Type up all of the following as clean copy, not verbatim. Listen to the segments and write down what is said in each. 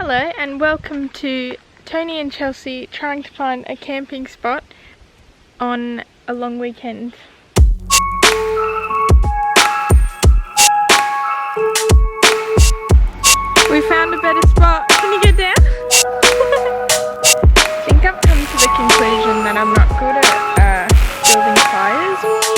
Hello and welcome to Tony and Chelsea trying to find a camping spot on a long weekend. We found a better spot. Can you get down? I think I've come to the conclusion that I'm not good at building fires.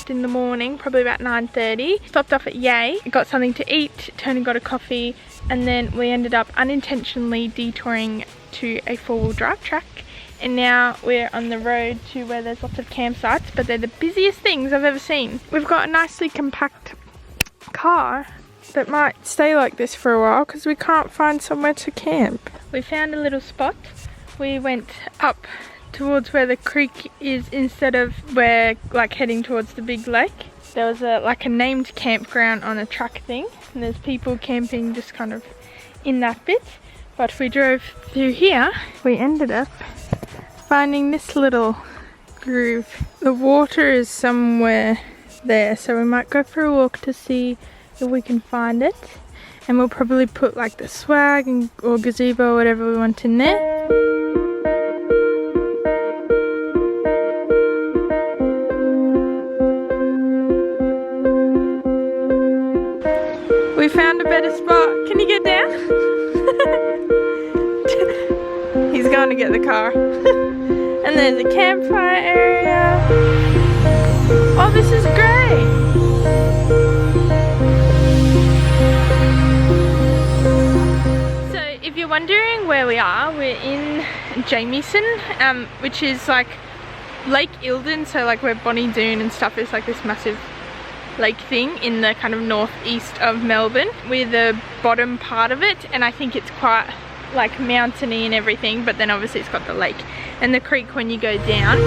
In the morning, probably about 9:30. Stopped off at Yay, got something to eat, Tony got a coffee, and then we ended up unintentionally detouring to a four-wheel drive track, and now we're on the road to where there's lots of campsites, but they're the busiest things I've ever seen. We've got a nicely compact car that might stay like this for a while because we can't find somewhere to camp. We found a little spot. We went up towards where the creek is instead of where like heading towards the big lake. There was a named campground on a track thing, and there's people camping just kind of in that bit. But we drove through here, we ended up finding this little groove. The water is somewhere there, so we might go for a walk to see if we can find it, and we'll probably put like the swag or gazebo or whatever we want in there. We found a better spot. Can you get down? He's going to get the car. And there's a campfire area. Oh, this is great. So if you're wondering where we are, we're in Jamieson, which is like Lake Eildon. So like where Bonnie Doon and stuff is, like this massive lake thing in the kind of northeast of Melbourne. We're the bottom part of it, and I think it's quite like mountainy and everything, but then obviously it's got the lake and the creek when you go down.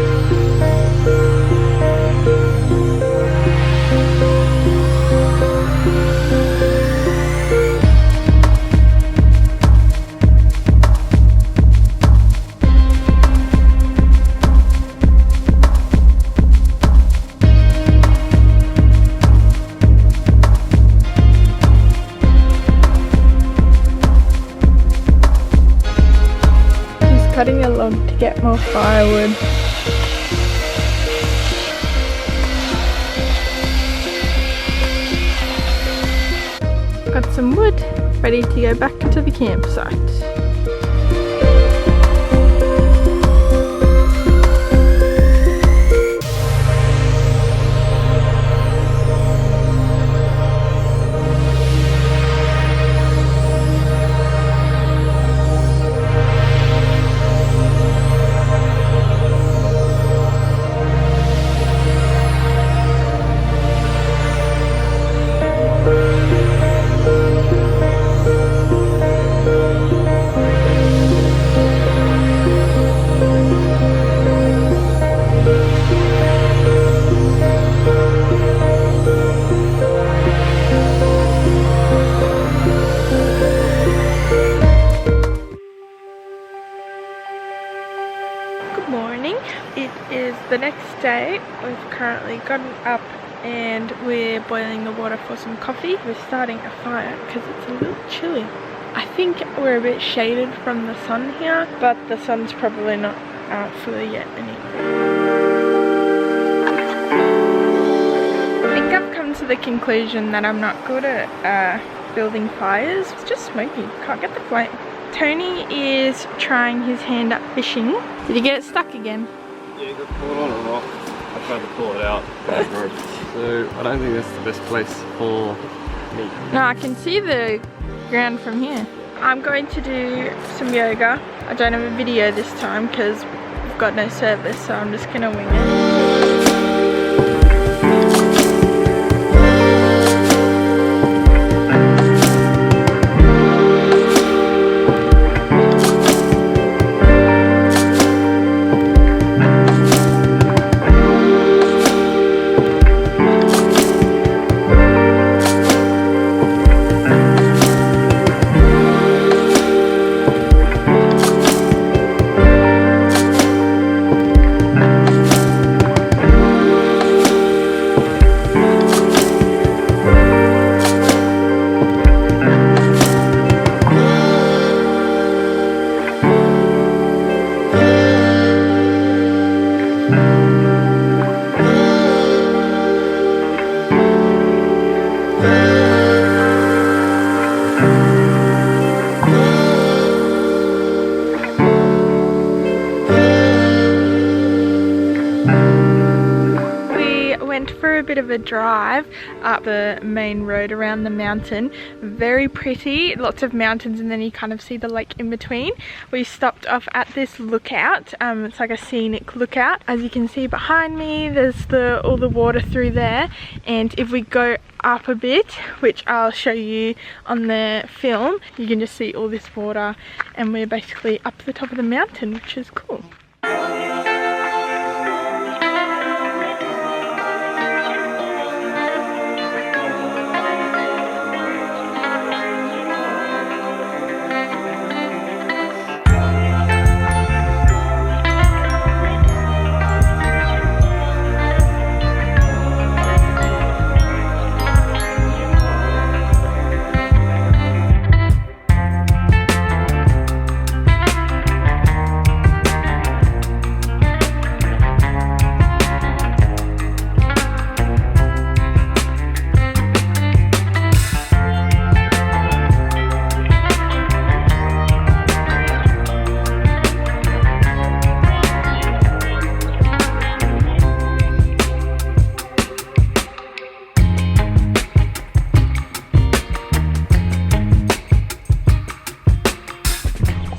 Cutting a log to get more firewood. Got some wood ready to go back to the campsite. The next day, we've currently gotten up and we're boiling the water for some coffee. We're starting a fire because it's a little chilly. I think we're a bit shaded from the sun here, but the sun's probably not out fully yet anyway. I think I've come to the conclusion that I'm not good at building fires. It's just smoky, can't get the flame. Tony is trying his hand at fishing. Did you get it stuck again? Yeah, it got caught on a rock. I tried to pull it out. So I don't think that's the best place for me. No, I can see the ground from here. I'm going to do some yoga. I don't have a video this time because we've got no service, so I'm just gonna wing it. bit of a drive up the main road around the mountain. Very pretty, lots of mountains, and then you kind of see the lake in between. We stopped off at this lookout. It's like a scenic lookout. As you can see behind me, there's all the water through there, and if we go up a bit, which I'll show you on the film, you can just see all this water, and we're basically up the top of the mountain, which is cool.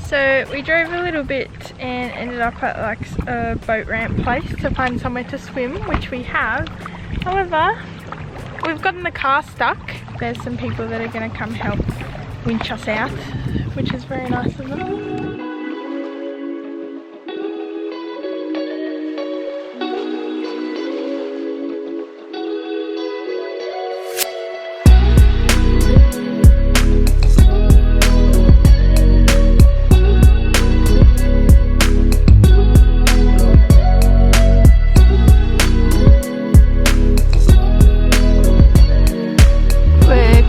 So we drove a little bit and ended up at like a boat ramp place to find somewhere to swim, which we have. However, we've gotten the car stuck. There's some people that are going to come help winch us out, which is very nice of them.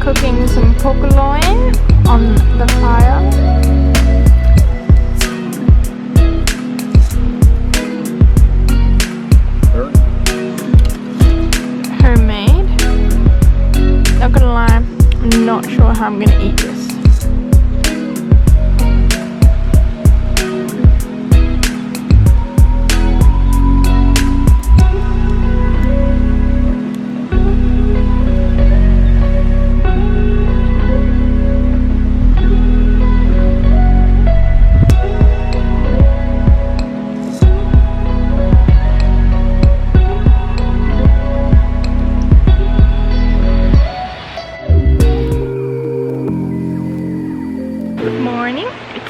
Cooking some pork loin on the fire. Homemade. Not gonna lie, I'm not sure how I'm gonna eat this.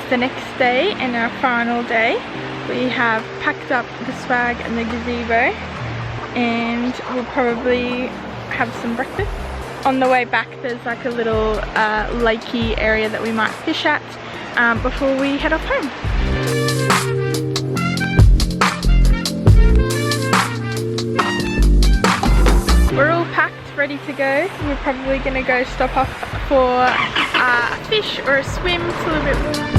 The next day and our final day. We have packed up the swag and the gazebo, and we'll probably have some breakfast. On the way back there's like a little lakey area that we might fish at before we head off home. We're all packed, ready to go. We're probably going to go stop off for a fish or a swim. It's a little bit warm.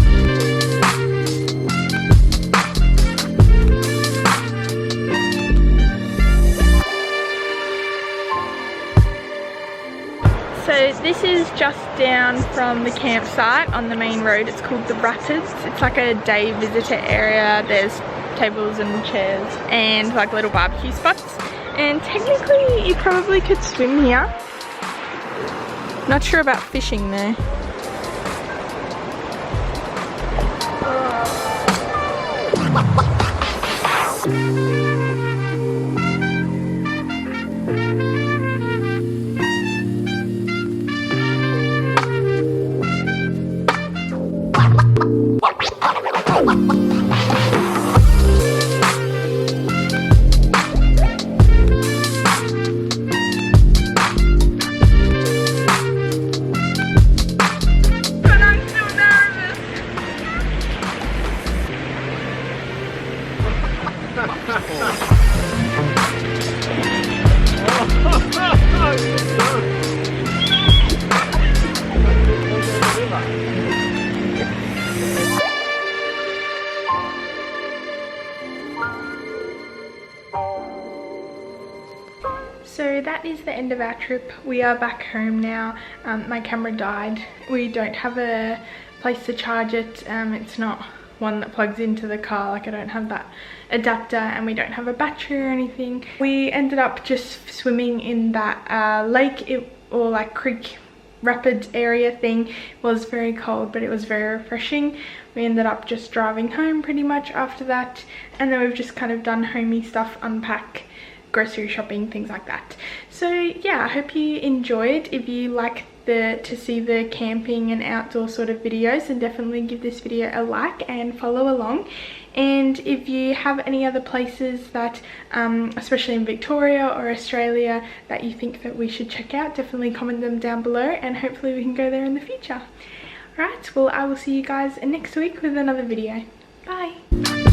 So this is just down from the campsite on the main road. It's called the Rapids. It's like a day visitor area. There's tables and chairs and like little barbecue spots. And technically you probably could swim here. Not sure about fishing though. So that is the end of our trip. We are back home now. My camera died. We don't have a place to charge it. It's not one that plugs into the car. Like I don't have that adapter, and we don't have a battery or anything. We ended up just swimming in that lake or like creek rapids area thing. It was very cold, but it was very refreshing. We ended up just driving home pretty much after that, and then we've just kind of done homey stuff, unpack, grocery shopping, things like that. So yeah, I hope you enjoyed. If you like to see the camping and outdoor sort of videos, then definitely give this video a like and follow along. And if you have any other places that especially in Victoria or Australia that you think that we should check out, definitely comment them down below, and hopefully we can go there in the future. Alright, well I will see you guys next week with another video. Bye!